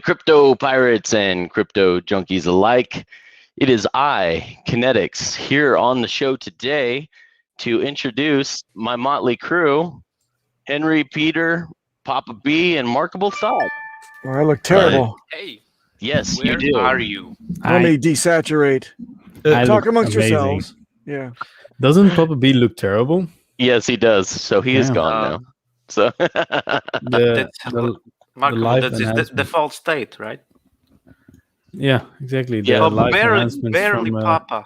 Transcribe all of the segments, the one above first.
Crypto pirates and crypto junkies alike. It is I, KNTX, here on the show today to introduce my motley crew, Henry, Peter, Papa B, and Markable Thought. Oh, I look terrible. Hey, Yes, where you do. are you? Let me desaturate. Talk amongst yourselves. Yeah. Doesn't Papa B look terrible? Yes, he does. So he is gone now. So Marco, that's his default state, right? Yeah, exactly. Yeah, barely Papa.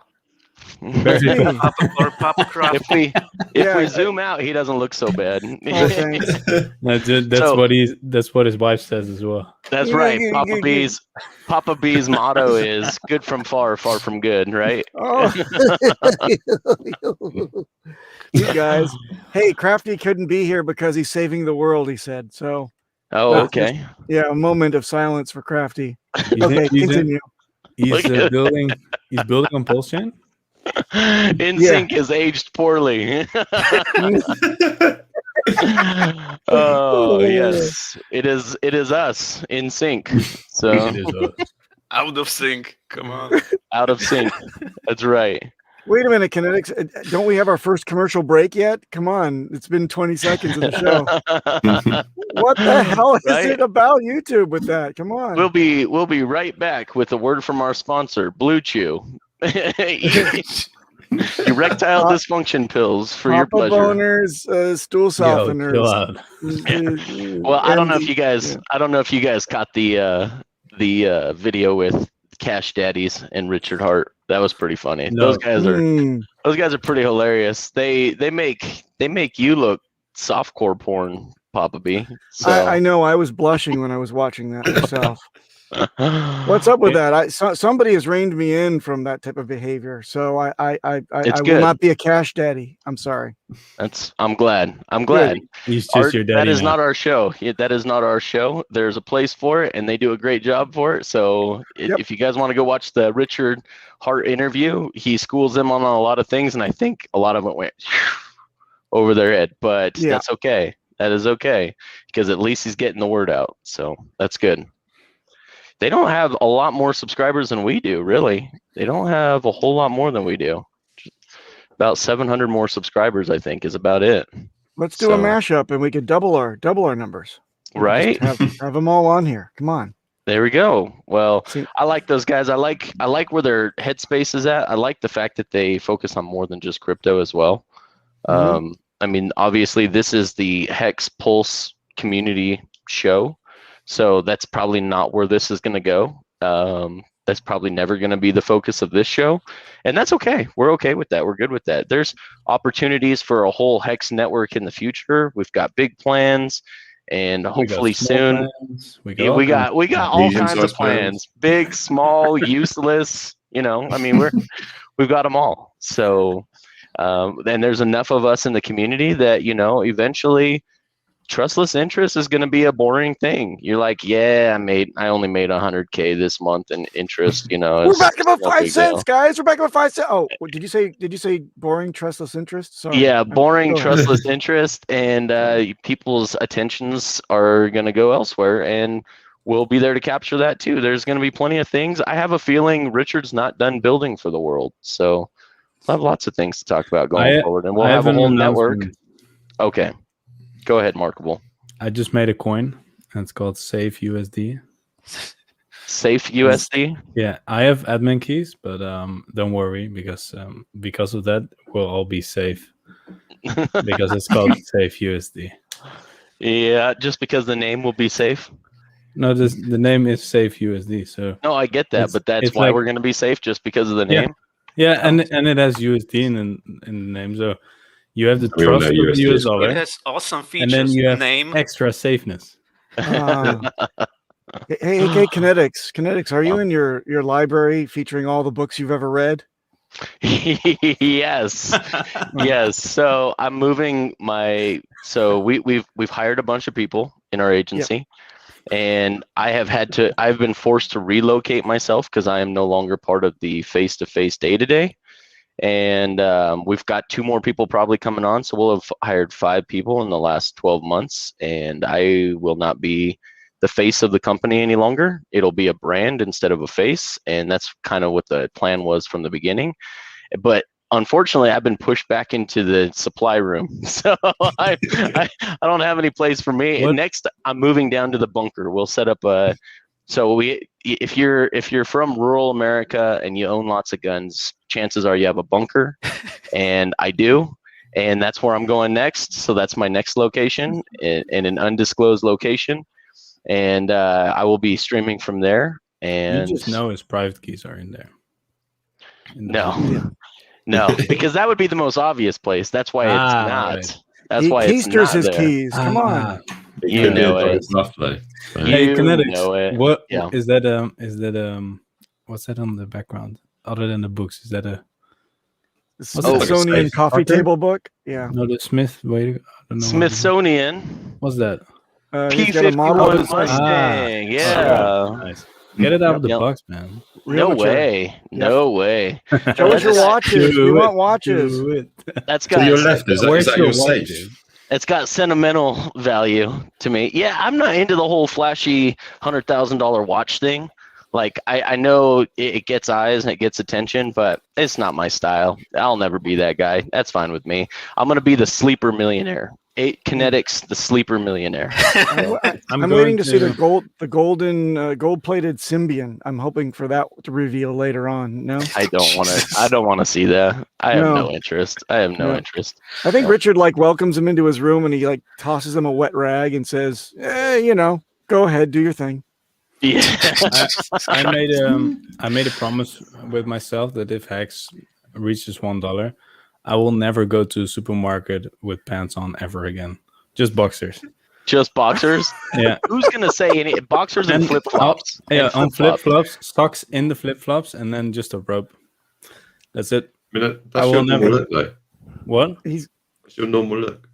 Barely Papa or Papa Craft. If we zoom out, he doesn't look so bad. That's what his wife says as well. That's right. Papa B's motto is "good from far, far from good." Right? Oh. You guys. Hey, Crafty couldn't be here because he's saving the world. He said so. Oh, okay. A moment of silence for Crafty. Okay, continue. He's building. He's building on Pulse Chain. InSync is aged poorly. Oh yes, it is us InSync. So out of sync. Come on. Out of sync. That's right. Wait a minute, KNTX. Don't we have our first commercial break yet? Come on, it's been 20 seconds of the show. What the hell is it about YouTube with that? Come on. We'll be right back with a word from our sponsor, Blue Chew. Erectile dysfunction pills for your pleasure. Boners, stool softeners. Well, I don't know if you guys caught the video with Cash Daddies and Richard Hart. That was pretty funny. No. Those guys are pretty hilarious. They make you look softcore porn, Papa B. So. I know. I was blushing when I was watching that myself. What's up with that? Somebody has reined me in from that type of behavior, so I will not be a cash daddy. I'm sorry. I'm glad. He's just your daddy. That is not our show. That is not our show. There's a place for it, and they do a great job for it. So if you guys want to go watch the Richard Hart interview, he schools them on a lot of things, and I think a lot of it went over their head. But that's okay. That is okay because at least he's getting the word out. So that's good. They don't have a lot more subscribers than we do, really. They don't have a whole lot more than we do. About 700 more subscribers, I think, is about it. Let's do a mashup, and we could double our numbers. Right? Have them all on here. Come on. There we go. Well, I like those guys. I like where their headspace is at. I like the fact that they focus on more than just crypto as well. I mean, obviously, this is the HEX Pulse community show. So that's probably not where this is going to go. That's probably never going to be the focus of this show. And that's okay. We're okay with that. We're good with that. There's opportunities for a whole HEX network in the future. We've got big plans, and hopefully soon we got all kinds of plans. Big, small, useless, I mean, we've got them all. So and there's enough of us in the community that, eventually trustless interest is going to be a boring thing. You're like, I only made 100K this month in interest. We're back about 5 cents, guys. We're back about 5 cents. Oh, did you say boring trustless interest? Sorry. Yeah, boring trustless interest, and people's attentions are going to go elsewhere, and we'll be there to capture that too. There's going to be plenty of things. I have a feeling Richard's not done building for the world, so we'll have lots of things to talk about going forward, and we'll have a whole network. Okay. Go ahead, Markable. I just made a coin, and it's called Safe USD. Safe USD? Yeah, I have admin keys, but don't worry, because of that, we'll all be safe. Because it's called Safe USD. Yeah, just because the name will be safe? No, the name is Safe USD. So no, I get that, but that's why we're going to be safe, just because of the name? Yeah, and it has USD in the name, so... You have the trust of the US dollar. It has awesome features. And then you have extra safeness. Hey, KNTX, are you in your library featuring all the books you've ever read? Yes. Yes. So I'm moving we've hired a bunch of people in our agency. And I've been forced to relocate myself because I am no longer part of the face-to-face day-to-day. And we've got 2 more people probably coming on, so we'll have hired 5 people in the last 12 months, and I will not be the face of the company any longer. It'll be a brand instead of a face, and that's kind of what the plan was from the beginning. But unfortunately, I've been pushed back into the supply room, so I don't have any place for me. And next, I'm moving down to the bunker. We'll set up a. So if you're from rural America and you own lots of guns, chances are you have a bunker, and I do, and that's where I'm going next. So that's my next location in an undisclosed location, and I will be streaming from there. And you just know his private keys are in there. No, because that would be the most obvious place. That's why it's not. Right. That's why it's not his there. keys. Come on. You know it. Hey, KNTX, know it. What is that? What's that on the background? Other than the books, is that a Smithsonian coffee table book? Yeah. No, the Smith. Wait, I don't know. Smithsonian. What's that? P-51 Mustang. Yeah. Nice. Get it out of the box, man. No way. No way. Show us your watches. We want watches. That's got. To your left, is that your safe? It's got sentimental value to me. Yeah, I'm not into the whole flashy $100,000 watch thing. Like, I know it gets eyes and it gets attention, but it's not my style. I'll never be that guy. That's fine with me. I'm going to be the sleeper millionaire. KNTX, the sleeper millionaire. I'm waiting to see the gold-plated Symbian. I'm hoping for that to reveal later on. No, I don't want to see that. I have no interest. I have no interest. I think Richard welcomes him into his room and he tosses him a wet rag and says, go ahead, do your thing. Yeah. I made a promise with myself that if HEX reaches $1, I will never go to a supermarket with pants on ever again. Just boxers. Just boxers? Yeah. Who's gonna say any boxers and flip flops? Yeah, on flip flops, socks in the flip flops, and then just a rope. That's it. I mean, that's your normal look, though. What? That's your normal look.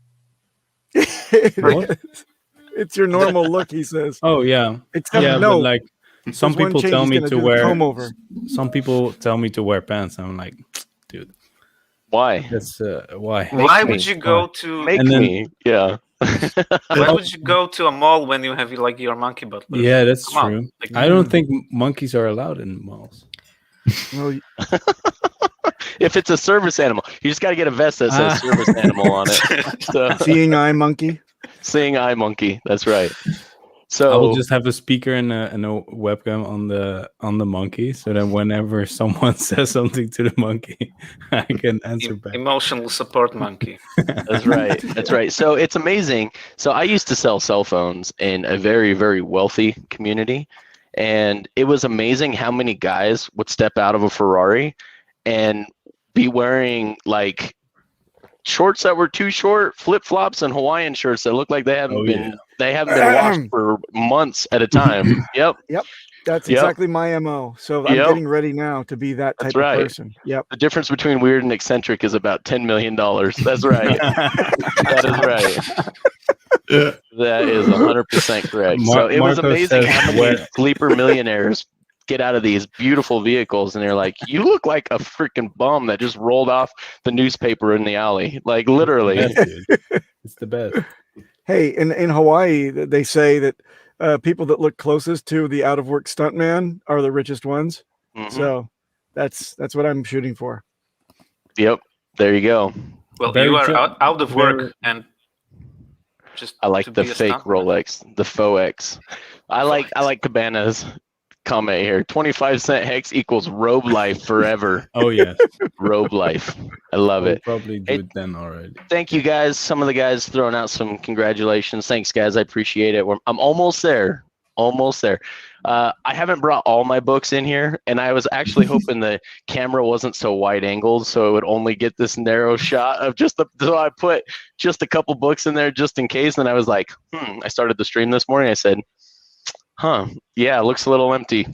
What? It's your normal look, he says. Oh yeah. No. But some people tell me to wear. Some people tell me to wear pants. I'm like, dude. Why? That's why. Why would you go to? Yeah. Why would you go to a mall when you have your monkey butler? Yeah, that's true. I don't think monkeys are allowed in malls. Well, if it's a service animal, you just got to get a vest that says service animal on it. So, seeing eye monkey. Seeing eye monkey. That's right. So I will just have a speaker and a webcam on the monkey, so that whenever someone says something to the monkey, I can answer back. Emotional support monkey. That's right. That's right. So it's amazing. So I used to sell cell phones in a very, very wealthy community, and it was amazing how many guys would step out of a Ferrari and be wearing shorts that were too short, flip flops, and Hawaiian shirts that look like they haven't been washed for months at a time. Yep. That's exactly my MO. So I'm getting ready now to be that type of person. Yep. The difference between weird and eccentric is about $10 million. That's right. That is right. That is 100% correct. So it was amazing how many sleeper millionaires get out of these beautiful vehicles and they're like, you look like a freaking bum that just rolled off the newspaper in the alley. Like, literally. It's the best. Hey, in Hawaii, they say that people that look closest to the out-of-work stuntman are the richest ones. Mm-hmm. So that's what I'm shooting for. Yep. There you go. Well, you are out of work and just I like the fake Rolex, the faux X. I like Cabana's comment here. 25-cent HEX equals robe life forever. Oh yeah. Robe life. I love it. Probably do it then already. Thank you guys. Some of the guys throwing out some congratulations. Thanks guys. I appreciate it. I'm almost there. Almost there. I haven't brought all my books in here, and I was actually hoping the camera wasn't so wide angled, so it would only get this narrow shot of so I put just a couple books in there just in case. And I was like, I started the stream this morning. I said, yeah, it looks a little empty,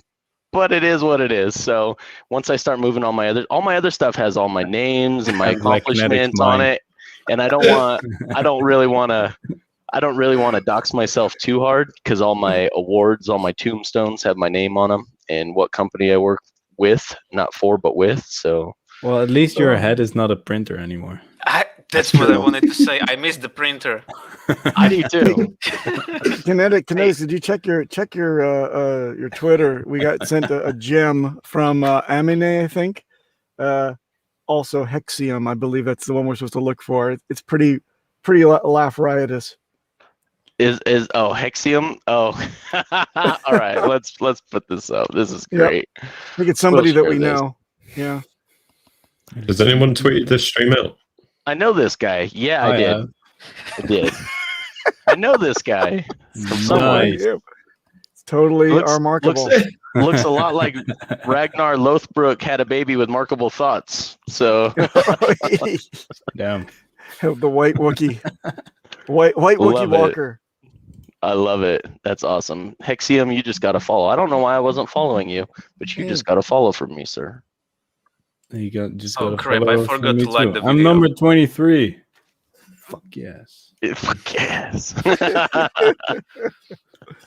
but it is what it is. So once I start moving all my other stuff has all my names and my accomplishments on it, and I don't really want to dox myself too hard, because all my awards, all my tombstones have my name on them and what company I work with, not for, but with. So well, at least your head is not a printer anymore. That's what I wanted to say. I missed the printer. I do too. KNTX, did you check your Twitter? We got sent a gem from Amine, I think. Also Hexium, I believe that's the one we're supposed to look for. It's pretty laugh riotous. Is Hexium? Oh, all right. Let's put this up. This is great. I think it's somebody that we know. Yeah. Has anyone tweeted this stream out? I know this guy. Yeah, I did. I did. I know this guy from somewhere. Nice. It's totally remarkable. Looks a lot like Ragnar Lothbrok had a baby with Markable Thoughts. So, damn, the white Wookiee, white Wookiee walker. I love it. That's awesome. Hexium, you just got to follow. I don't know why I wasn't following you, but you just got to follow from me, sir. You got crap! I forgot to like the video. I'm number 23. Fuck yes. Fuck yes.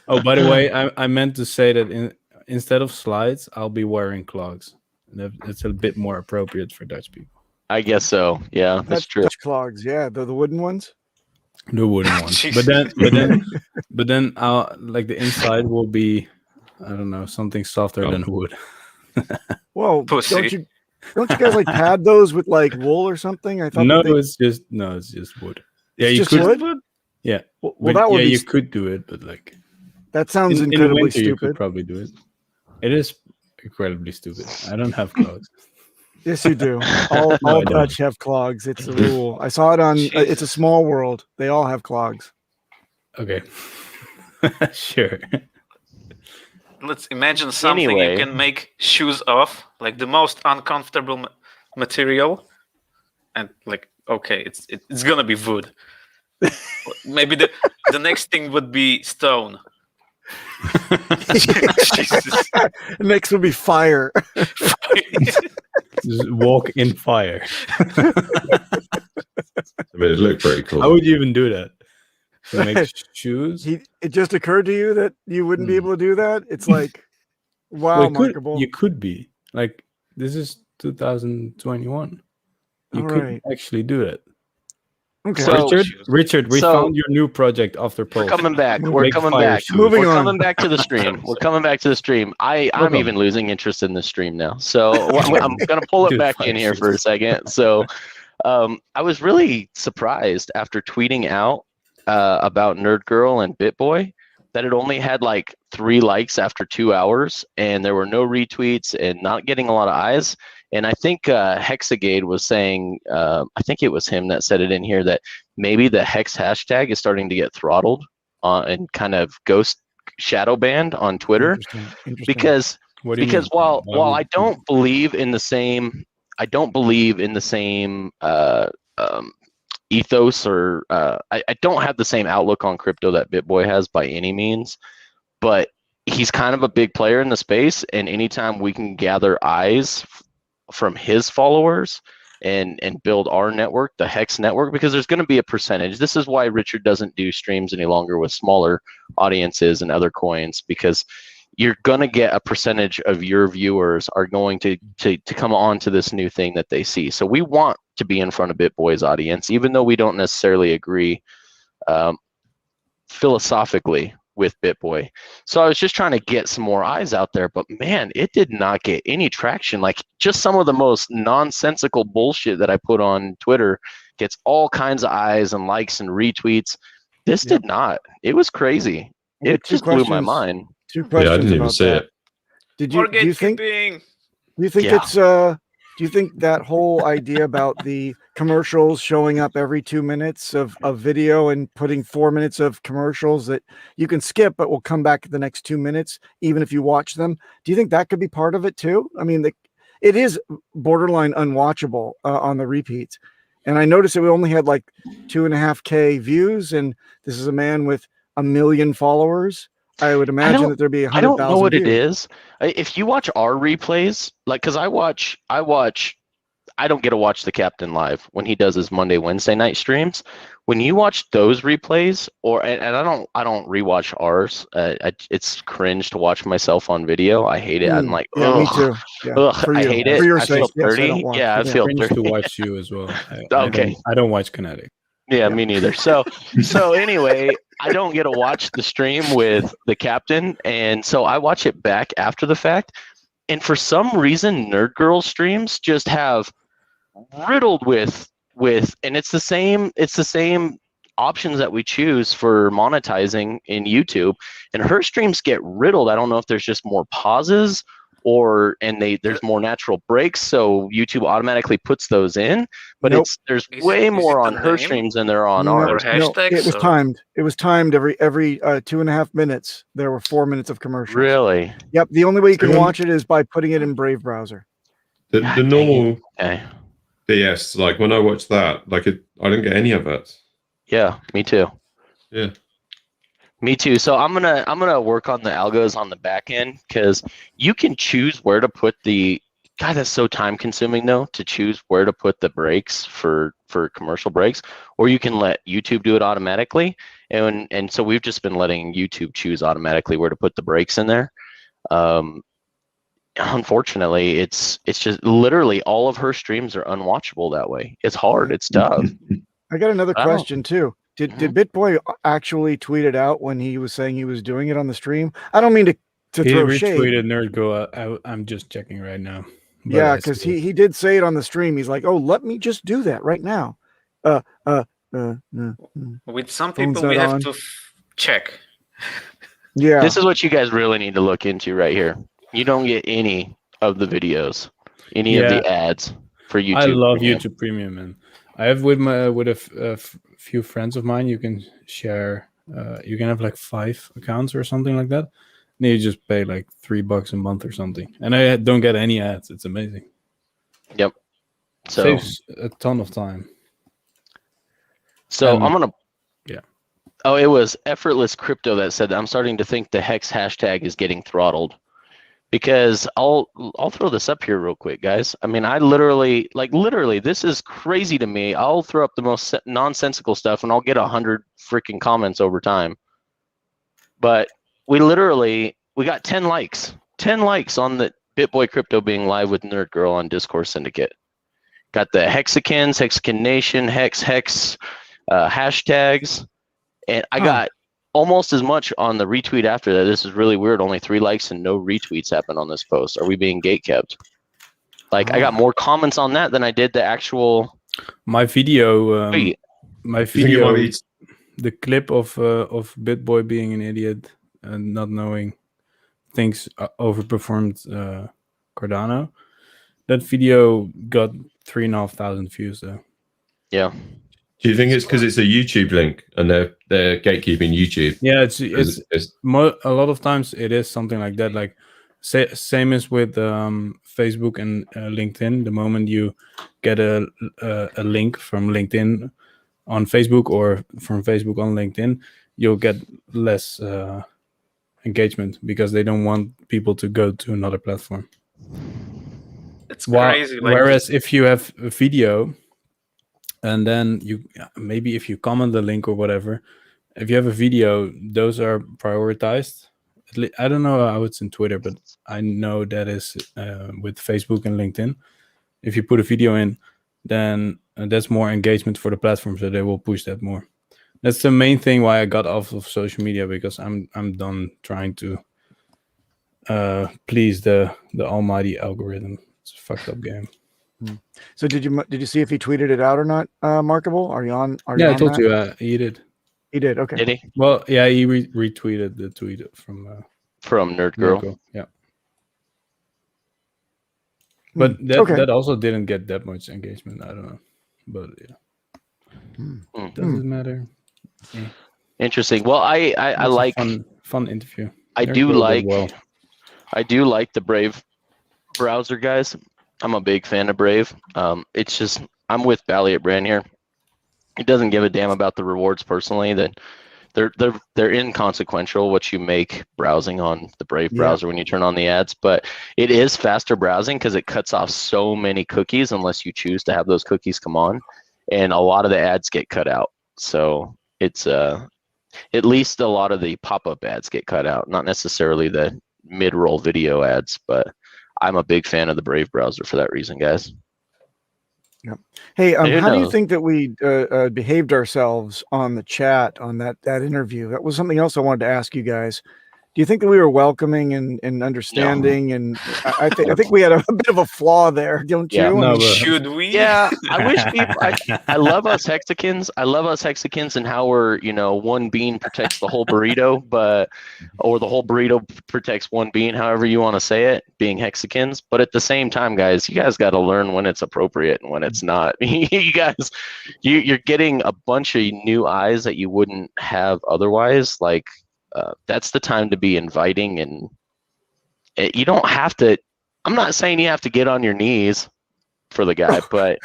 Oh, by the way, I meant to say that instead of slides, I'll be wearing clogs. It's a bit more appropriate for Dutch people. I guess so. Yeah, that's true. Dutch clogs, yeah, the wooden ones. The wooden ones, but then, like the inside will be, I don't know, something softer than wood. Whoa! Pussy. Don't you guys like pad those with like wool or something? I thought it's just wood. Yeah, you could. Wood? Yeah. Well, that would you could do it, but like that sounds in incredibly the winter, stupid. You could probably do it. It is incredibly stupid. I don't have clothes. Yes, you do. All Dutch have clogs. It's a rule. I saw it on. It's a Small World. They all have clogs. Okay. Sure. Let's imagine something you can make shoes of, like the most uncomfortable material, and like, okay, it's gonna be wood. Maybe the next thing would be stone. Next would be fire. Just walk in fire. I mean, it looked pretty cool. How would you even do that? To make shoes? It just occurred to you that you wouldn't be able to do that? It's like, wow, Markable. You could be. Like, this is 2021. You could actually do it. Okay. So, Richard, we found your new project after poll. We're coming back. We're coming back. Moving on. Coming back to the stream. We're coming back to the stream. I'm even losing interest in the stream now. So I'm going to pull it back in here for a second. So I was really surprised after tweeting out about Nerd Girl and BitBoy that it only had like 3 likes after 2 hours, and there were no retweets and not getting a lot of eyes. And I think Hexagade was saying, I think it was him that said it in here, that maybe the Hex hashtag is starting to get throttled and kind of ghost shadow banned on Twitter. Interesting. Because while I don't believe in the same, ethos, or I don't have the same outlook on crypto that BitBoy has by any means, but he's kind of a big player in the space, and anytime we can gather eyes from his followers and build our network, the Hex network, because there's going to be a percentage. This is why Richard doesn't do streams any longer with smaller audiences and other coins, because you're going to get a percentage of your viewers are going to come on to this new thing that they see. So we want to be in front of BitBoy's audience, even though we don't necessarily agree philosophically with BitBoy. So I was just trying to get some more eyes out there, but man, it did not get any traction. Like, just some of the most nonsensical bullshit that I put on Twitter gets all kinds of eyes and likes and retweets. This did not. It was crazy. It just blew my mind. 2 questions. I didn't even see it. Do you think do you think that whole idea about the commercials showing up every 2 minutes of video and putting 4 minutes of commercials that you can skip but will come back the next 2 minutes even if you watch them, do you think that could be part of it too? I mean, it is borderline unwatchable on the repeats. And I noticed that we only had like 2.5K views, and this is a man with 1 million followers. I would imagine that there'd be 100,000. I don't know what it is. If you watch our replays, like, because I watch I don't get to watch the captain live when he does his Monday, Wednesday night streams. When you watch those replays, and I don't rewatch ours. It's cringe to watch myself on video. I hate it. I'm like, yeah, me too. Yeah. I hate it. For your I feel sake, yes, I dirty. don't watch Yeah, I it. feel Cringe dirty. to watch you as well. Okay. I don't watch Kinetic. Yeah, me neither. So anyway, I don't get to watch the stream with the captain, and so I watch it back after the fact. And for some reason, Nerd Girl streams just have riddled with, and it's the same options that we choose for monetizing in YouTube, and her streams get riddled. I don't know if there's just more pauses there's more natural breaks, so YouTube automatically puts those in. But Nope. there's way more on her streams than there are on ours. No, it was timed. It was timed every 2.5 minutes. There were 4 minutes of commercials. Really? Yep. The only way you can watch it is by putting it in Brave browser. The normal Okay. DS, like when I watch that, I didn't get any of it. Yeah, me too. Yeah. Me too. So I'm gonna work on the algos on the back end, because you can choose where to put the. God, that's so time consuming though, to choose where to put the breaks for commercial breaks, or you can let YouTube do it automatically. And so we've just been letting YouTube choose automatically where to put the breaks in there. Unfortunately, it's just literally all of her streams are unwatchable that way. It's hard. It's tough. I got another question too. Did BitBoy actually tweet it out when he was saying he was doing it on the stream? I don't mean to throw shade. He retweeted Nerd Girl. I'm just checking right now. Yeah, because he did say it on the stream. He's like, "Oh, let me just do that right now." With some people, we have to check. Yeah, this is what you guys really need to look into right here. You don't get any of the videos, any of the ads for YouTube. I love Premium. YouTube Premium, man. I have with a few friends of mine. You can share. You can have like 5 accounts or something like that. And you just pay like $3 a month or something, and I don't get any ads. It's amazing. Yep. So saves a ton of time. So I'm gonna. Yeah. Oh, it was Effortless Crypto that said that I'm starting to think the HEX hashtag is getting throttled, because I'll throw this up here real quick, guys. I mean, I literally, this is crazy to me. I'll throw up the most nonsensical stuff and I'll get 100 freaking comments over time. But we got 10 likes on the BitBoy Crypto being live with Nerd Girl on Discourse Syndicate. Got the Hexicans, Hexican Nation, HEX hashtags, and I got almost as much on the retweet after that. This is really weird. Only 3 likes and no retweets happened on this post. Are we being gatekept? Like, I got more comments on that than I did the actual. My video. The clip of BitBoy being an idiot and not knowing things overperformed Cardano. That video got 3,500 views though. Yeah. Do you think it's because it's a YouTube link and they're gatekeeping YouTube? Yeah, it's a lot of times it is something like that. Like same as with Facebook and LinkedIn. The moment you get a link from LinkedIn on Facebook or from Facebook on LinkedIn, you'll get less engagement because they don't want people to go to another platform. It's crazy. Whereas if you have a video, and then maybe if you comment the link or whatever, if you have a video, those are prioritized. I don't know how it's in Twitter, but I know that is with Facebook and LinkedIn. If you put a video in, then that's more engagement for the platform, so they will push that more. That's the main thing why I got off of social media, because I'm done trying to please the almighty algorithm. It's a fucked up game. So did you see if he tweeted it out or not, Markable? Are you on? I told you he did. He did. Okay. Did he? Well, yeah, he retweeted the tweet from Nerd Girl. Yeah. But that also didn't get that much engagement. I don't know, but yeah, doesn't matter. Yeah. Interesting. Well, I like fun interview. I do like the Brave browser, guys. I'm a big fan of Brave. It's just I'm with Balliet Brand here. He doesn't give a damn about the rewards personally. That they're inconsequential what you make browsing on the Brave browser when you turn on the ads, but it is faster browsing because it cuts off so many cookies unless you choose to have those cookies come on, and a lot of the ads get cut out. So it's at least a lot of the pop-up ads get cut out, not necessarily the mid-roll video ads, but I'm a big fan of the Brave browser for that reason, guys. Yep. Hey, how do you think that we behaved ourselves on the chat on that interview? That was something else I wanted to ask you guys. Do you think that we were welcoming and understanding? No. And I think we had a bit of a flaw there, don't you? No, should we? Yeah, I wish people. I love us Hexicans. I love us Hexicans and how we're, one bean protects the whole burrito, or the whole burrito protects one bean, however you want to say it, being Hexicans. But at the same time, guys, you guys got to learn when it's appropriate and when it's not. You guys, you're getting a bunch of new eyes that you wouldn't have otherwise. Like. That's the time to be inviting, and you don't have to. I'm not saying you have to get on your knees for the guy, but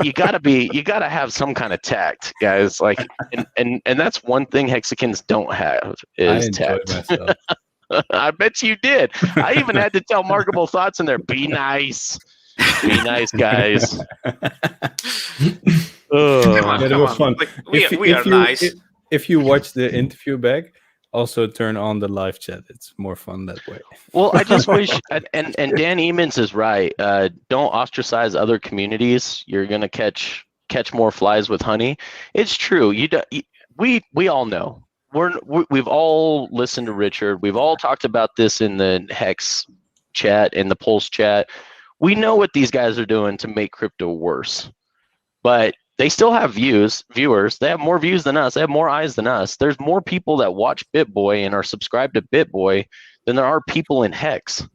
you gotta have some kind of tact, guys. Like, and that's one thing Hexicans don't have is tact. I bet you did. I even had to tell Markable Thoughts in there. Be nice, guys. It was fun. Like, we are nice. If you watch the interview back, also turn on the live chat. It's more fun that way. Well, I just wish, and Dan Emons is right. Don't ostracize other communities. You're gonna catch more flies with honey. It's true. We all know. We've all listened to Richard. We've all talked about this in the Hex chat, in the Pulse chat. We know what these guys are doing to make crypto worse, but they still have viewers. They have more views than us. They have more eyes than us. There's more people that watch BitBoy and are subscribed to BitBoy than there are people in Hex.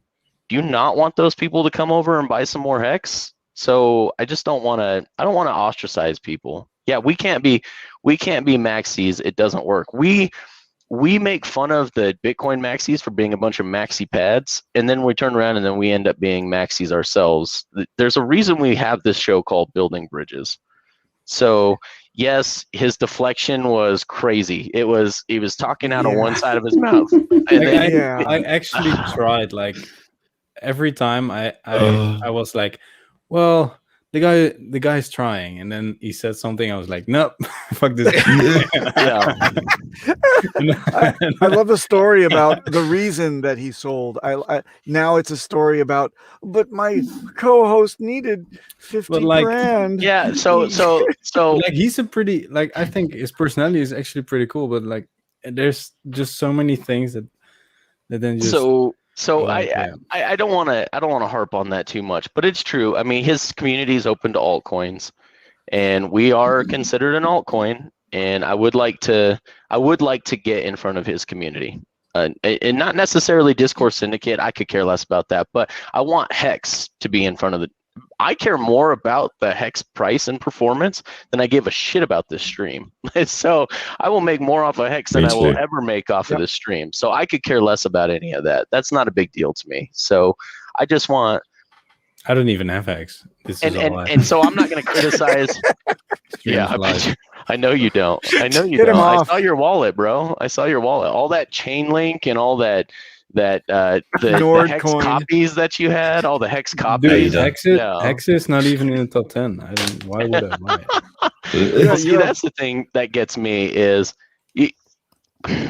Do you not want those people to come over and buy some more Hex? So I just don't want to. I don't want to ostracize people. Yeah, we can't be maxis. It doesn't work. We make fun of the Bitcoin maxis for being a bunch of maxi pads, and then we turn around and then we end up being maxis ourselves. There's a reason we have this show called Building Bridges. So yes, his deflection was crazy. He was talking out of one side of his mouth. I actually tried, like, every time I was like, well, the guy's trying, and then he said something. I was like, nope, fuck this guy. I love the story about the reason that he sold. Now it's a story about, but my co-host needed 50 grand. Yeah, so like, he's a pretty, like, I think his personality is actually pretty cool, but like there's just so many things that then just I don't want to harp on that too much, but it's true. I mean, his community is open to altcoins, and we are considered an altcoin. And I would like to get in front of his community, and not necessarily Discourse Syndicate. I could care less about that, but I want Hex to be in front of I care more about the Hex price and performance than I give a shit about this stream. So I will make more off of Hex than I will ever make off of this stream. So I could care less about any of that. That's not a big deal to me. So I just want. I don't even have Hex. And so I'm not going to criticize. I know you don't. I know you don't. I saw your wallet, bro. I saw your wallet. All that chain link and all the Hex copies that you had, all the Hex copies. Dude, Hex is not even in the top 10. Why would I buy it? See, that's the thing that gets me is,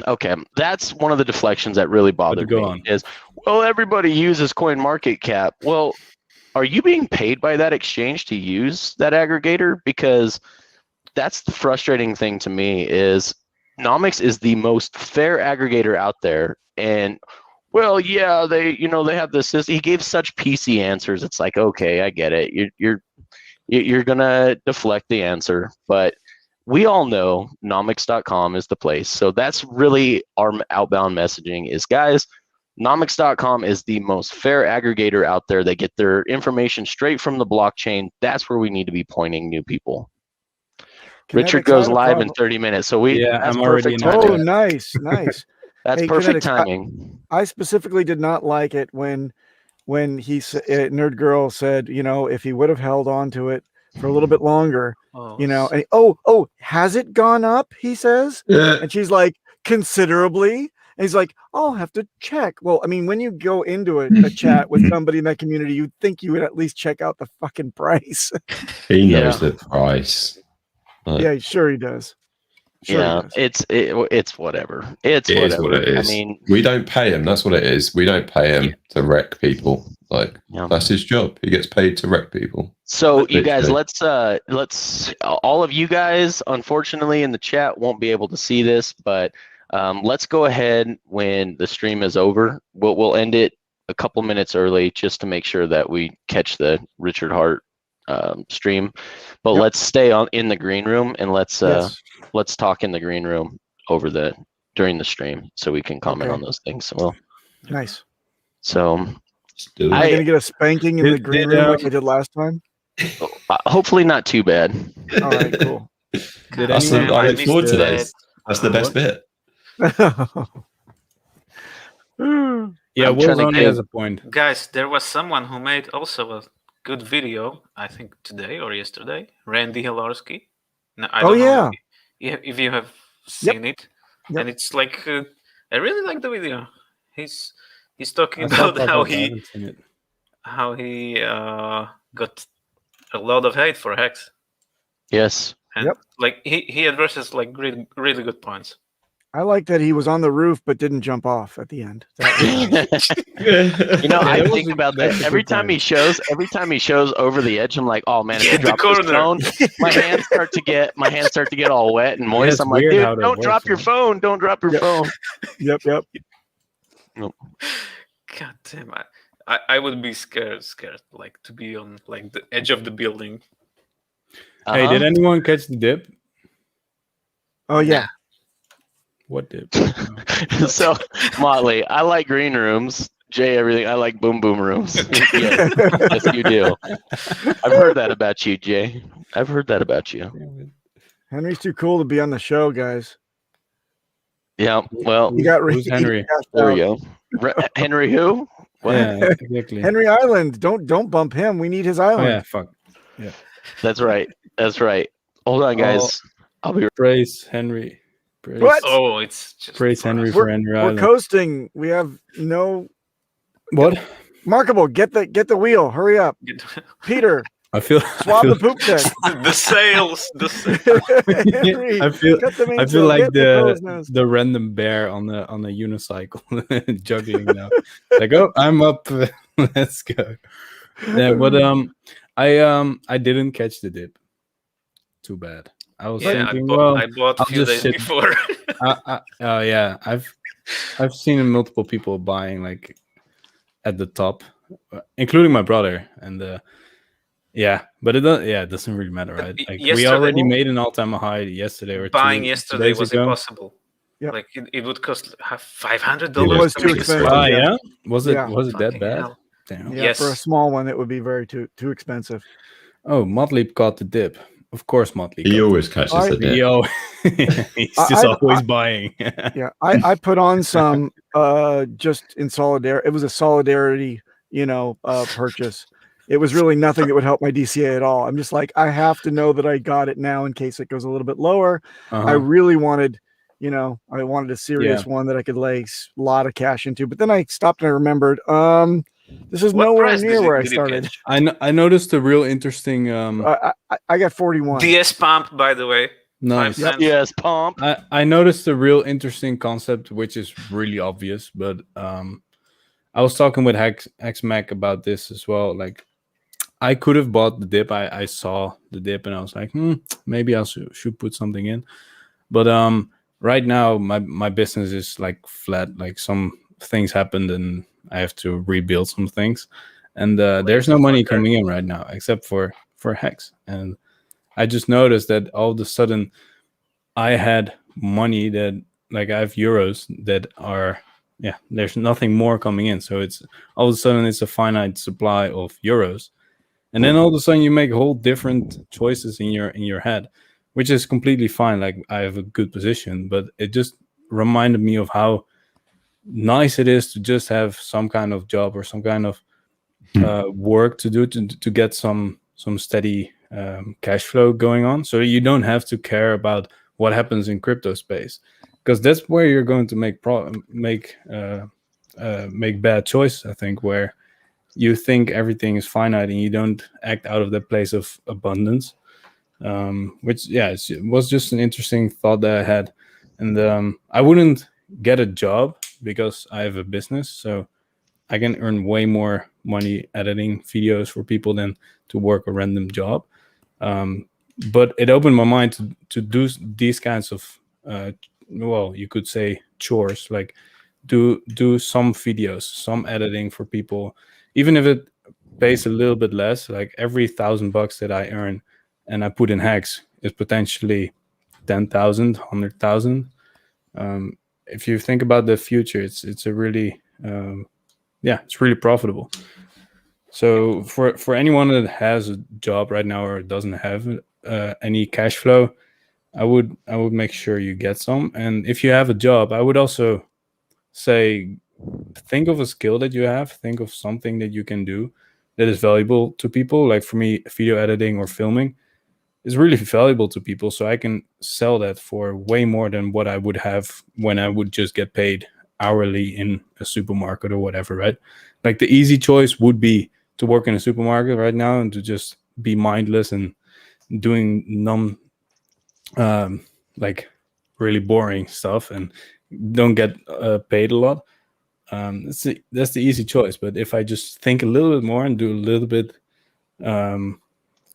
okay, that's one of the deflections that really bothered me. Is, well, everybody uses CoinMarketCap. Well, are you being paid by that exchange to use that aggregator? Because that's the frustrating thing to me is Nomics is the most fair aggregator out there, and well, yeah, they have this. He gave such PC answers. It's like, okay, I get it. You're gonna deflect the answer, but we all know nomics.com is the place. So that's really our outbound messaging is, guys, nomics.com is the most fair aggregator out there. They get their information straight from the blockchain. That's where we need to be pointing new people. Richard goes live in 30 minutes. So I'm already in. Oh, nice. That's perfect timing. I specifically did not like it when he Nerd Girl said, if he would have held on to it for a little bit longer. Oh, You know, and has it gone up? He says, and she's like, considerably. And he's like, I'll have to check. Well, I mean, when you go into a chat with somebody in that community, you'd think you would at least check out the fucking price. He knows the price. Yeah, sure he does. Sure yeah, he does. it's whatever. It's It whatever. is what it is. I mean, we don't pay him. That's what it is. We don't pay him to wreck people. Like that's his job. He gets paid to wreck people. So you guys, let's all of you guys, unfortunately, in the chat won't be able to see this, but let's go ahead when the stream is over. We'll end it a couple minutes early just to make sure that we catch the Richard Hart stream. But let's stay in the green room and let's talk in the green room during the stream so we can comment on those things. Well, nice. So am I gonna get a spanking in the green room like I did last time? Hopefully not too bad. All right, cool. I look forward to those. That's the best bit. Yeah, Will's only has a point. Guys, there was someone who made also a good video, I think today or yesterday, Randy Hilarski. No, I don't know if you have seen it. And it's like, I really like the video. He's talking about how he got a lot of hate for HEX. Yes. And like he addresses like really, really good points. I like that he was on the roof but didn't jump off at the end. You know, I think about that every time he shows over the edge. I'm like, oh man, if he drops his phone, my hands start to get all wet and moist. I'm like, dude, don't drop your phone. Don't drop your phone. Yep. God damn, I would be scared, like to be on like the edge of the building. Hey, did anyone catch the dip? Oh yeah. What dip? So, Motley, I like green rooms. Jay, everything. I like boom boom rooms. Yes, you do. I've heard that about you, Jay. I've heard that about you. Henry's too cool to be on the show, guys. Yeah. Well, you got who's Henry? There we go. Henry who? What? Yeah, exactly. Henry Island. Don't bump him. We need his island. Oh, yeah, fuck. Yeah. That's right. Hold on, guys. I'll be praise Henry. What? Oh, it's just praise Henry for Henry Island. We're coasting. We have no. What? Markable, get the wheel. Hurry up, Peter. I feel swab the poop deck. The sails. Henry, I feel like the random bear on the unicycle juggling now. Like, oh, I'm up. Let's go. Yeah, but I didn't catch the dip. Too bad. I was thinking, I bought a few days before. Yeah, I've seen multiple people buying like at the top, including my brother, and but it doesn't really matter, right? Like we already made an all-time high yesterday or buying yesterday was impossible. Yep. Like it would cost $500. It was too expensive. Yeah, was it that bad? Hell. Damn. Yeah, for a small one, it would be too expensive. Oh, Motley caught the dip. Of course, Motley. He always catches the dip. He's just always buying. Yeah, I put on some just in solidarity. It was a solidarity, purchase. It was really nothing that would help my DCA at all. I'm just like, I have to know that I got it now in case it goes a little bit lower. I really wanted, I wanted a serious one that I could lay a lot of cash into. But then I stopped and I remembered, this is nowhere near where I started. I noticed a real interesting. I got 41. DS pump, by the way. Nice. Yes, pump. I noticed a real interesting concept, which is really obvious, but I was talking with HEX Mac about this as well. Like, I could have bought the dip. I saw the dip and I was like, maybe I should put something in. But right now my business is like flat. Like some things happened and I have to rebuild some things, and there's no money coming in right now except for HEX. And I just noticed that all of a sudden I had money that, like, I have euros that are, there's nothing more coming in. So it's all of a sudden it's a finite supply of euros, and then all of a sudden you make whole different choices in your head, which is completely fine. Like, I have a good position, but it just reminded me of how nice it is to just have some kind of job or some kind of work to do to get some steady cash flow going on, so you don't have to care about what happens in crypto space, because that's where you're going to make bad choices, I think, where you think everything is finite and you don't act out of the place of abundance. Which, it was just an interesting thought that I had. And I wouldn't get a job because I have a business, so I can earn way more money editing videos for people than to work a random job. But it opened my mind to do these kinds of, you could say chores, like do some videos, some editing for people, even if it pays a little bit less. Like every $1,000 that I earn and I put in HEX is potentially 10,000, 100,000. If you think about the future, it's a really, it's really profitable. So for anyone that has a job right now or doesn't have any cash flow, I would make sure you get some. And if you have a job, I would also say, think of a skill that you have, think of something that you can do that is valuable to people. Like for me, video editing or filming is really valuable to people, so I can sell that for way more than what I would have when I would just get paid hourly in a supermarket or whatever, right? Like the easy choice would be to work in a supermarket right now and to just be mindless and doing like really boring stuff and don't get paid a lot. That's the easy choice. But if I just think a little bit more and do a little bit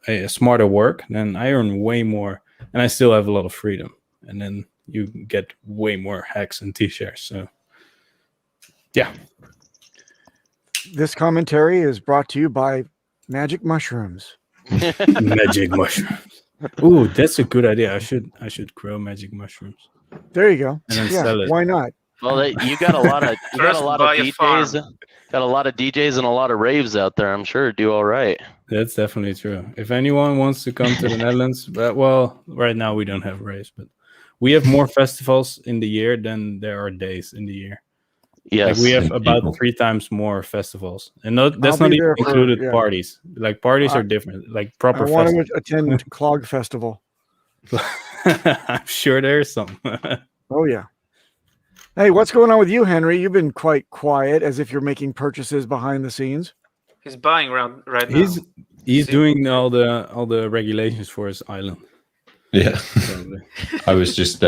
a smarter work, then I earn way more and I still have a lot of freedom. And then you get way more HEX and T-shares. So yeah. This commentary is brought to you by Magic Mushrooms. Magic mushrooms. Ooh, that's a good idea. I should grow magic mushrooms. There you go. And then sell it. Why not? Well, you got a lot of DJs, got a lot of DJs and a lot of raves out there. I'm sure do all right. That's definitely true. If anyone wants to come to the Netherlands, well, right now we don't have raves, but we have more festivals in the year than there are days in the year. Yes, like we have about 3 times more festivals, and that's not even included parties. Like parties are different. Like proper. I want to attend Clog Festival. I'm sure there's some. Oh yeah. Hey, what's going on with you, Henry? You've been quite quiet, as if you're making purchases behind the scenes. He's buying right now. He's doing all the regulations for his island. Yeah. I was just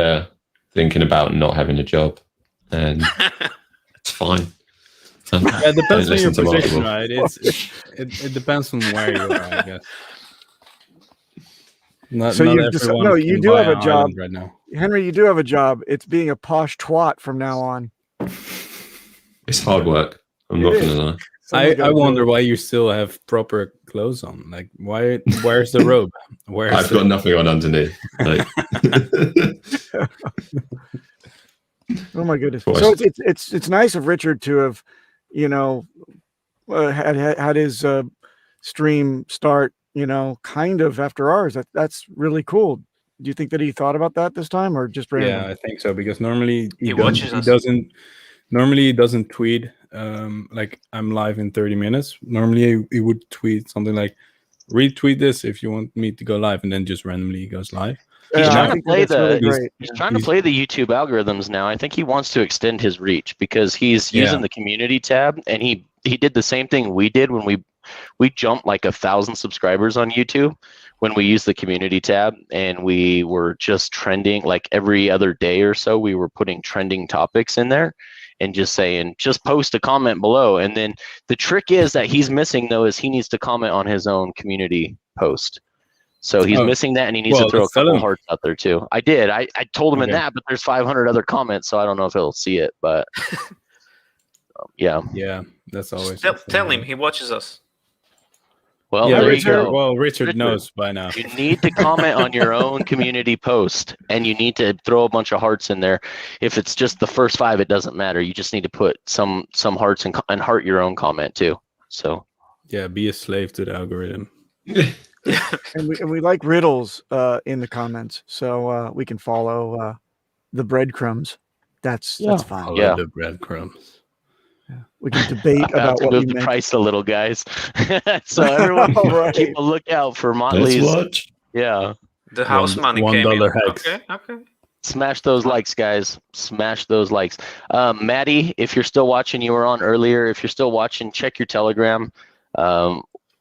thinking about not having a job, and it's fine. It depends on your position, right? It depends on where you are, I guess. You do have a job right now. Henry, you do have a job. It's being a posh twat from now on. It's hard work. I'm not going to lie. I wonder why you still have proper clothes on. Like, where's the robe? I've got nothing on underneath. Like... Oh my goodness! So it's nice of Richard to have, had his stream start, kind of after ours. That's really cool. Do you think that he thought about that this time, or just random? Yeah, I think so, because normally he doesn't tweet like I'm live in 30 minutes. Normally he would tweet something like, retweet this if you want me to go live, and then just randomly he goes live. He's trying to play he's trying to play the YouTube algorithms now. I think he wants to extend his reach because he's using the community tab, and he did the same thing we did when we jumped like 1,000 subscribers on YouTube when we used the community tab, and we were just trending like every other day or so. We were putting trending topics in there and just saying, just post a comment below. And then the trick is that he's missing though is he needs to comment on his own community post. So he's missing that, and he needs to throw a couple hearts out there too. I did. I told him in that, but there's 500 other comments, so I don't know if he'll see it. But yeah, that's always. Tell him he watches us. Well, there Richard, you go. Well, Richard knows by now. You need to comment on your own community post, and you need to throw a bunch of hearts in there. If it's just the first 5, it doesn't matter. You just need to put some hearts and heart your own comment too. So yeah, be a slave to the algorithm. and we like riddles in the comments, so we can follow the breadcrumbs. That's fine. The breadcrumbs. We can debate about about to what move we the meant. price a little, guys. So everyone Right. keep a lookout for Let's Motley's. watch. Yeah. The house money $1 came in. Hex. Okay. Smash those likes, guys. Smash those likes. Maddie, if you're still watching, you were on earlier. If you're still watching, check your Telegram.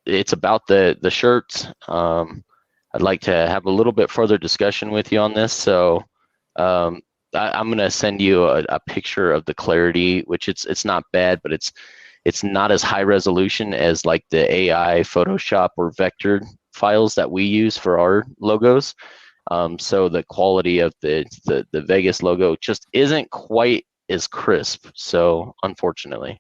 It's about the shirts. I'd like to have a little bit further discussion with you on this. So I'm going to send you a picture of the clarity, which it's not bad, but it's not as high resolution as like the AI Photoshop or vector files that we use for our logos. So the quality of the Vegas logo just isn't quite as crisp. So unfortunately,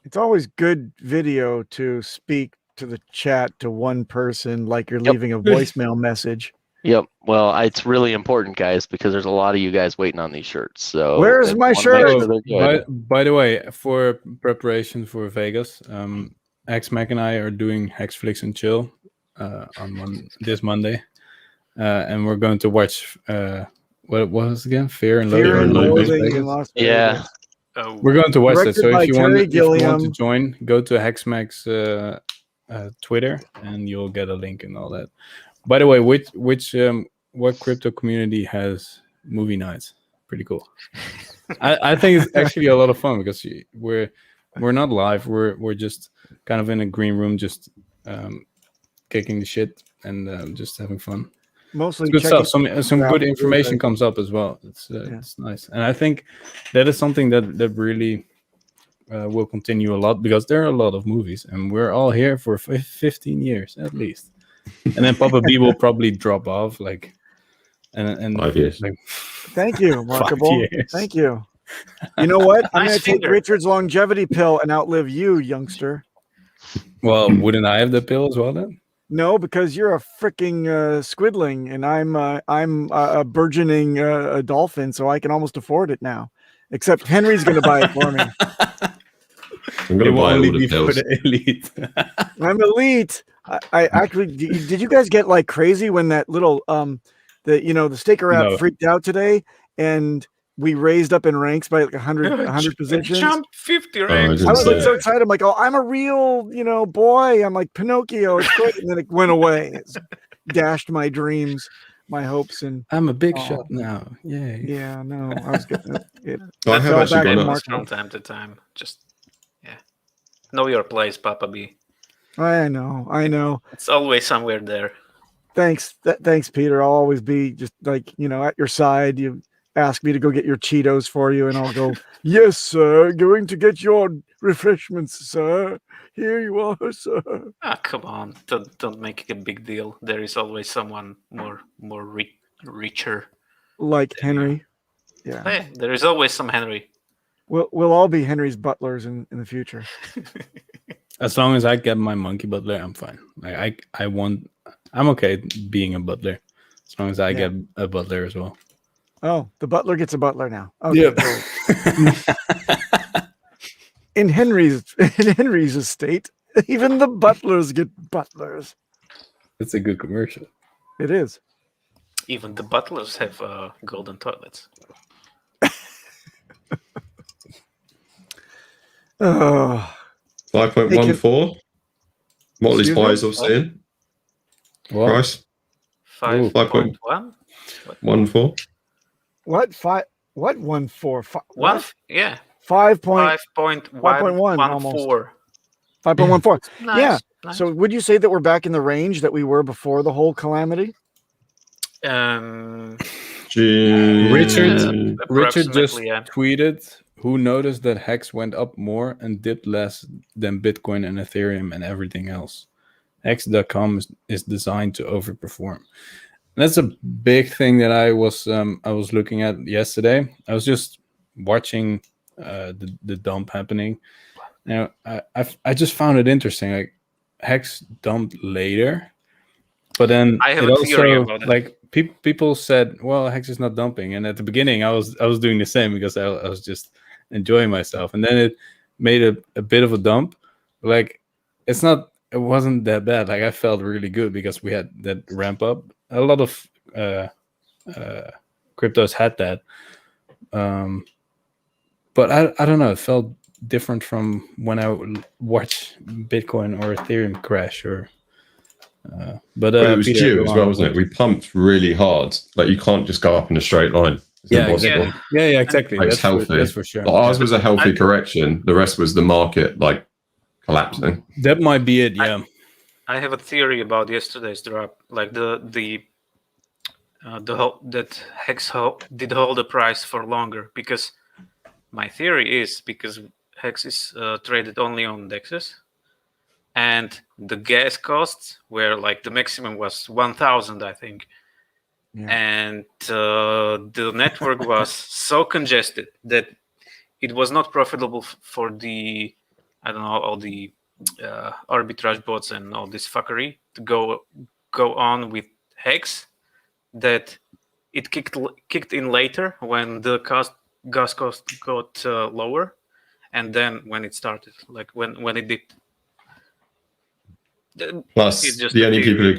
It's always good video to speak to the chat to one person like you're leaving a voicemail message. Yep. Well, it's really important, guys, because there's a lot of you guys waiting on these shirts. So Where's my shirt? By the way, for preparation for Vegas, X-Mac and I are doing Hex Flicks and Chill on this Monday, and we're going to watch what was it again? Fear and Loathing in Las Vegas. Yeah. Oh. We're going to watch that. Directed So by if you want to Gilliam. join, go to Hexmac's Twitter, and you'll get a link and all that. By the way, what crypto community has movie nights? Pretty cool. I think it's actually a lot of fun because we're not live. We're just kind of in a green room, just kicking the shit and just having fun. Mostly it's good stuff. Some good information comes up as well. It's nice, and I think that is something that really will continue a lot because there are a lot of movies, and we're all here for 15 years at least. And then Papa B will probably drop off, like, and 5 years. Like, thank you, Markable. Thank you. You know what? I'm going to take Richard's longevity pill and outlive you, youngster. Well, wouldn't I have the pill as well then? No, because you're a freaking squidling, and I'm a burgeoning dolphin, so I can almost afford it now. Except Henry's going to buy it for me. I'm going to buy all the pills. For the elite. I'm elite. I actually did. You guys get like crazy when that little the Staker app freaked out today, and we raised up in ranks by like 100 positions. Jumped 50 ranks. I was like so excited. I'm like, oh, I'm a real boy. I'm like Pinocchio. It's great. And then it went away. It's dashed my dreams, my hopes, and I'm a big shot now. Yay. Yeah, no, I was getting it. I have actually gone up from time to time. Just know your place, Papa B. I know. It's always somewhere there. Thanks, Peter. I'll always be just like at your side. You ask me to go get your Cheetos for you, and I'll go, yes, sir. Going to get your refreshments, sir. Here you are, sir. Ah, come on! Don't make it a big deal. There is always someone more richer, like Henry. Yeah. Hey, there is always some Henry. We'll all be Henry's butlers in the future. As long as I get my monkey butler, I'm fine. I'm okay being a butler, as long as I get a butler as well. Oh, the butler gets a butler now. Okay, cool. In Henry's estate, even the butlers get butlers. It's a good commercial. It is. Even the butlers have golden toilets. Oh. 5.14. Motley's buyers all saying. Price. 5.14. What? 1.4? What? Yeah. 5.1 almost. 5.14. Nice, yeah. Nice. So would you say that we're back in the range that we were before the whole calamity? Richard just tweeted, who noticed that Hex went up more and dipped less than Bitcoin and Ethereum and everything else. Hex.com is designed to overperform. And that's a big thing that I was looking at yesterday. I was just watching the dump happening. Now I just found it interesting. Like Hex dumped later, but then I have a theory about it. Like people said, well, Hex is not dumping, and at the beginning I was doing the same because I was just enjoying myself, and then it made a bit of a dump. Like it wasn't that bad. Like I felt really good because we had that ramp up. A lot of cryptos had that, but I don't know. It felt different from when I watch Bitcoin or Ethereum crash. But it was Peter, due as well, wasn't it? We pumped really hard. Like you can't just go up in a straight line. It's impossible. Exactly. Yeah, exactly. Like, it's healthy. That's for sure. Like, ours was a healthy correction. The rest was the market like collapsing. That might be it. Yeah. I have a theory about yesterday's drop. Like that HEX did hold the price for longer, because my theory is because HEX is traded only on DEXs, and the gas costs were like the maximum was 1,000, I think. Yeah. And the network was so congested that it was not profitable for the, I don't know, all the arbitrage bots and all this fuckery to go on with HEX, that it kicked in later when the gas cost got lower, and then when it started, like when it did. Plus, the only people who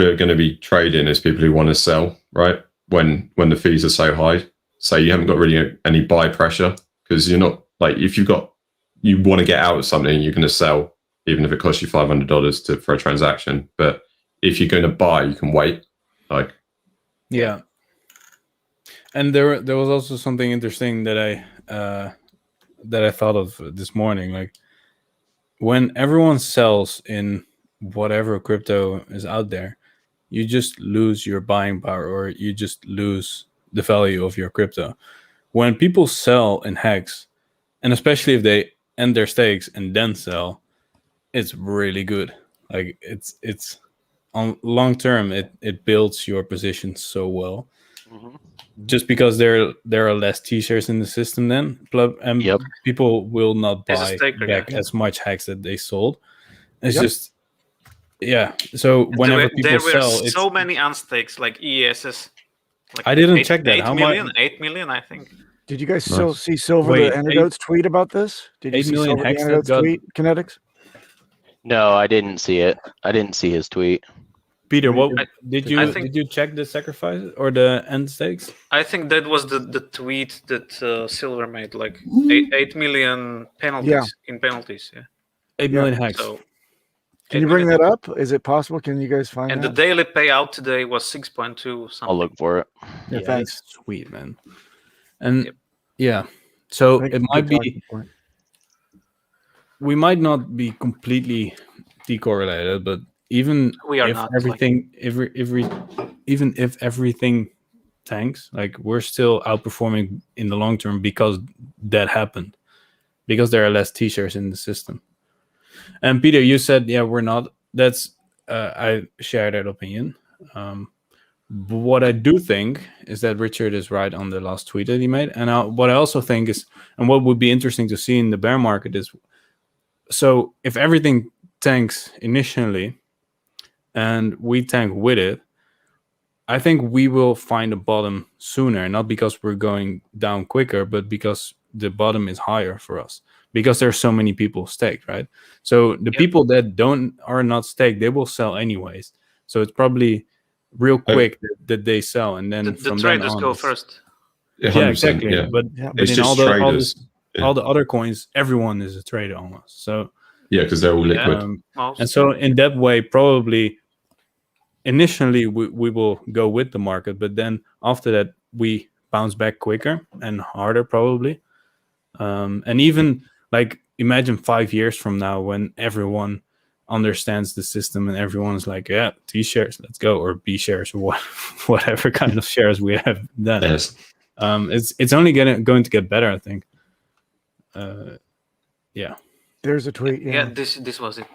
are going to be trading is people who want to sell, right? When the fees are so high, so you haven't got really any buy pressure, because you're not like, if you want to get out of something, you're going to sell even if it costs you $500 for a transaction. But if you're going to buy, you can wait. Like, yeah. And there was also something interesting that I thought of this morning, like, when everyone sells in whatever crypto is out there, you just lose your buying power, or you just lose the value of your crypto. When people sell in HEX, and especially if they end their stakes and then sell, it's really good. Like it's on long term, it builds your position so well. Mm-hmm. Just because there are less T-shares in the system, then people will not buy back as much HEX that they sold. It's just, yeah. So whenever people sell, it's so many unstakes, like ESS. Like I didn't check that. 8 million, I think. Did you guys see Silver the Antidote's tweet about this? Did you see Silver the Antidote's tweet, KNTX? No, I didn't see it. I didn't see his tweet. Peter, did you check the sacrifice or the end stakes? I think that was the tweet that Silver made, like 8 million penalties in penalties. Yeah, 8 million HEX. So, can you bring that up? Is it possible? Can you guys find? And that? The daily payout today was 6.2 something. I'll look for it. Yeah, thanks. Sweet, man. And so it might be. We might not be completely decorrelated, but even if everything tanks, like, we're still outperforming in the long term because that happened, because there are less T-shares in the system. And Peter, you said, we're not. That's I share that opinion. But what I do think is that Richard is right on the last tweet that he made, and what I also think is, and what would be interesting to see in the bear market is, so if everything tanks initially and we tank with it, I think we will find a bottom sooner, not because we're going down quicker, but because the bottom is higher for us, because there's so many people staked, right? So the people that are not staked, they will sell anyways. So it's probably real quick that they sell, and then the traders go first. Yeah, exactly. Yeah. But in all the other coins, everyone is a trader almost. So because they're all liquid. And so in that way, probably initially we will go with the market, but then after that we bounce back quicker and harder probably. And even, like, imagine 5 years from now when everyone understands the system and everyone's like, T-shares, let's go, or B shares, or whatever kind of shares we have done. Yes. It's only going to get better, I think. There's a tweet. This was it.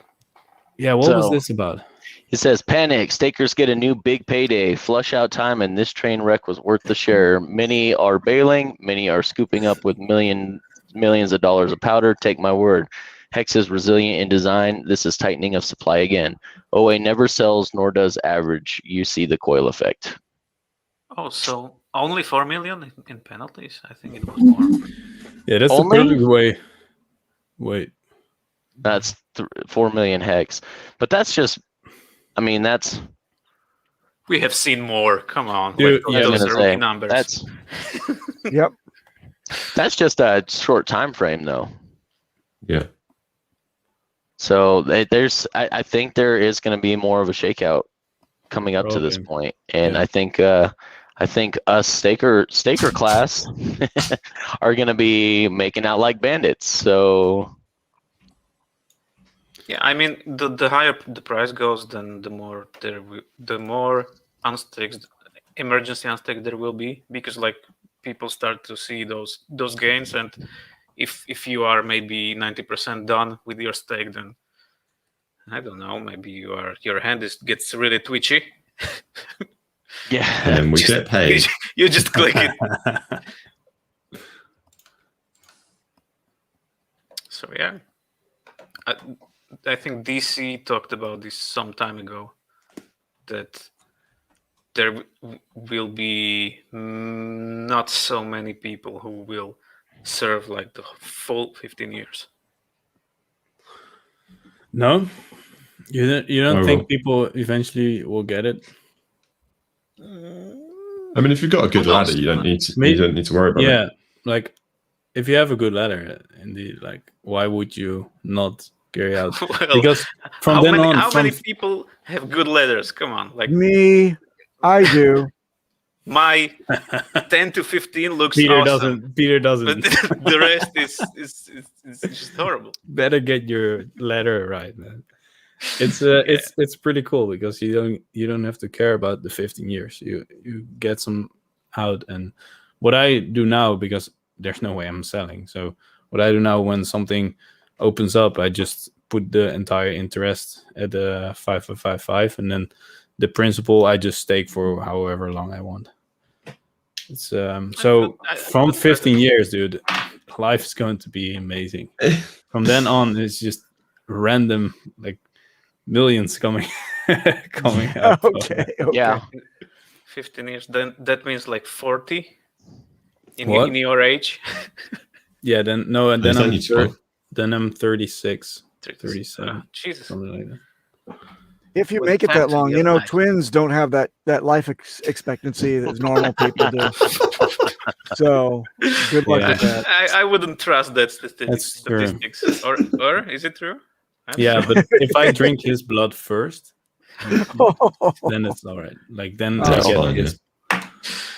Yeah, what was this about? It says, panic, stakers get a new big payday, flush out time, and this train wreck was worth the share. Many are bailing, many are scooping up with millions of dollars of powder. Take my word. HEX is resilient in design. This is tightening of supply again. OA never sells, nor does average. You see the coil effect. Oh, so only 4 million in penalties? I think it was more. Yeah, that's the perfect way. Wait. That's 4 million HEX. But that's just, that's... We have seen more. Come on. Dude, those are numbers. That's... Yep. That's just a short time frame, though. Yeah. So I think there is going to be more of a shakeout coming up to this point, and I think us staker class are going to be making out like bandits. So yeah, I mean, the higher the price goes, then the more unstaked, emergency unstaked there will be, because like people start to see those gains, and if you are maybe 90% done with your stake, then I don't know, maybe your hand gets really twitchy. yeah, and we get paid. You just click it. So yeah, I think DC talked about this some time ago, that there will be not so many people who will serve like the full 15 years. No, you don't think people eventually will get it? I mean, if you've got a good ladder, you don't need to worry about it. Yeah, like if you have a good ladder, indeed, like why would you not carry out? Well, because from how then many, on, how many people have good ladders? Come on, like me, I do. My 10 to 15 looks Peter awesome. Peter doesn't. But the rest is just horrible. Better get your ladder right, man. It's pretty cool because you don't have to care about the 15 years. You get some out. And what I do now, because there's no way I'm selling, so what I do now when something opens up, I just put the entire interest at 5.55, and then the principal I just stake for however long I want. It's so from 15 years, dude, life is going to be amazing. From then on, it's just random, like millions coming up. Okay. yeah. 15 years, then that means like 40 in your age. Yeah, then no, and then I'm 36, 37, Jesus, something like that. If you make it that long, twins don't have that life expectancy that normal people do. So good luck with that. I wouldn't trust that statistics. True. Or is it true? Yeah, but if I drink his blood first, then it's all right. Like then I get his.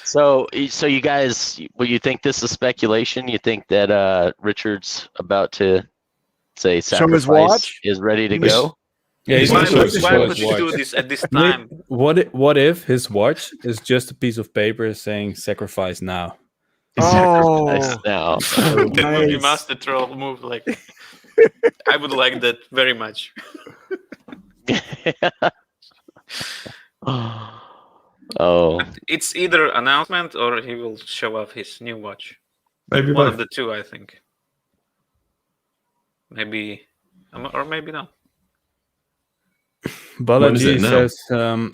So you guys, well, you think this is speculation? You think that Richard's about to say sacrifice is ready to go? Yeah, why would you do this at this time? What if his watch is just a piece of paper saying "sacrifice now"? Sacrifice now. That would be master troll move. Like, I would like that very much. Oh. It's either announcement or he will show off his new watch. Maybe one both. of the two, I think. Maybe, or maybe not. Balaji says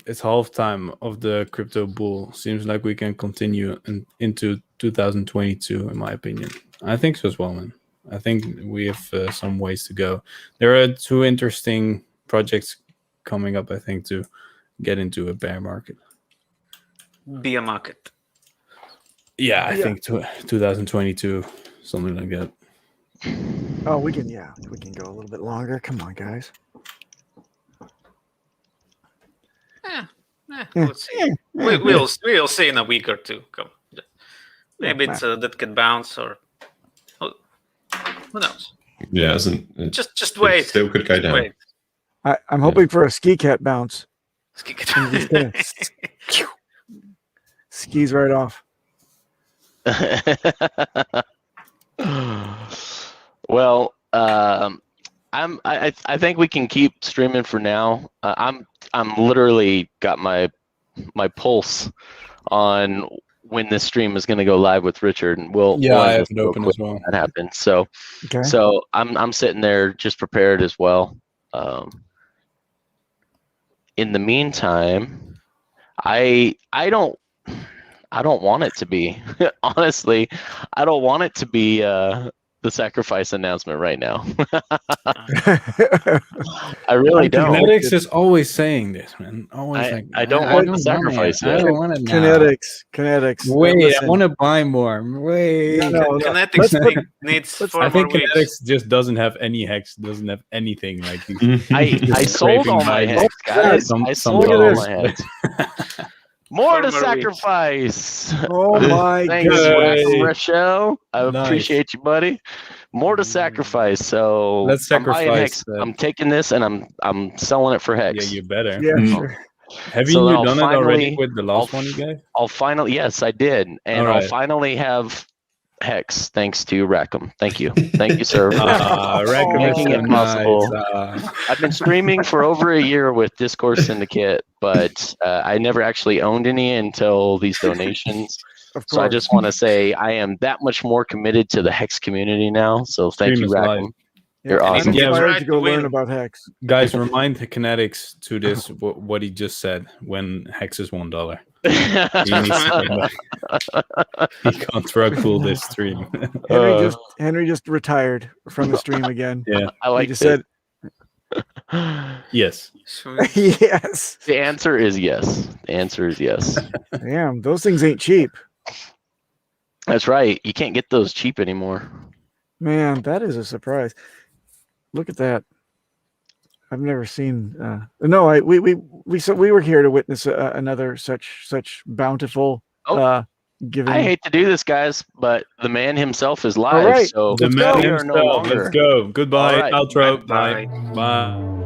it's half time of the crypto bull. Seems like we can continue into 2022, in my opinion. I think so as well, man. I think we have some ways to go. There are two interesting projects coming up, I think, to get into a bear market. Be a market. Yeah, I think 2022, something like that. Oh, we can go a little bit longer. Come on, guys. Let's see. We'll see in a week or two. Come. Maybe it's that can bounce, or who knows? Yeah, isn't just wait. Still could go down. Wait. I'm hoping for a ski cat bounce. Ski cat. Skis right off. Well, I think we can keep streaming for now. I'm literally got my pulse on when this stream is going to go live with Richard, and I have it open as well. That happens. So I'm sitting there just prepared as well. In the meantime, I don't want it to be honestly. I don't want it to be the sacrifice announcement right now. I really don't. KNTX is always saying this, man. Always I don't want the sacrifice. I don't want it now. KNTX. Wait, listen. I want to buy more. Wait. No. KNTX needs 4 I think more weeks. KNTX just doesn't have any hex, doesn't have anything like these. I sold all my hex, guys. I sold all my hex. More to sacrifice. Oh my Thanks, goodness. Rochelle. I Nice. appreciate you, buddy. More to sacrifice. So Let's sacrifice. I'm taking this and I'm selling it for hex. Yeah, you better. Yeah, sure. Have So you I'll done it already finally- with the last one you gave? I'll finally, yes, I did, and All I'll right. finally have hex thanks to Rackham. Thank you, sir. Rackham is Making so it possible. nice. I've been streaming for over a year with Discourse Syndicate, but I never actually owned any until these donations. Of So I course. just want to say I am that much more committed to the Hex community now. So thank Stream you, is live. Rackham. You're I'm awesome. Yeah, inspired right to go to win. learn about Hex. Guys, remind the KNTX to this what he just said when hex is $1. He needs to he can't rug pull this stream. Henry just retired from the stream again. Yeah. I He like just it. said, Yes. yes. The answer is yes. The answer is yes. Damn, those things ain't cheap. That's right. You can't get those cheap anymore. Man, that is a surprise. Look at that. I've never seen. No, we were here to witness another such bountiful giving. I hate to do this, guys, but the man himself is live. All right. So The we man are no himself. longer- Let's go. Goodbye. All right. Outro. Bye. Bye. Bye.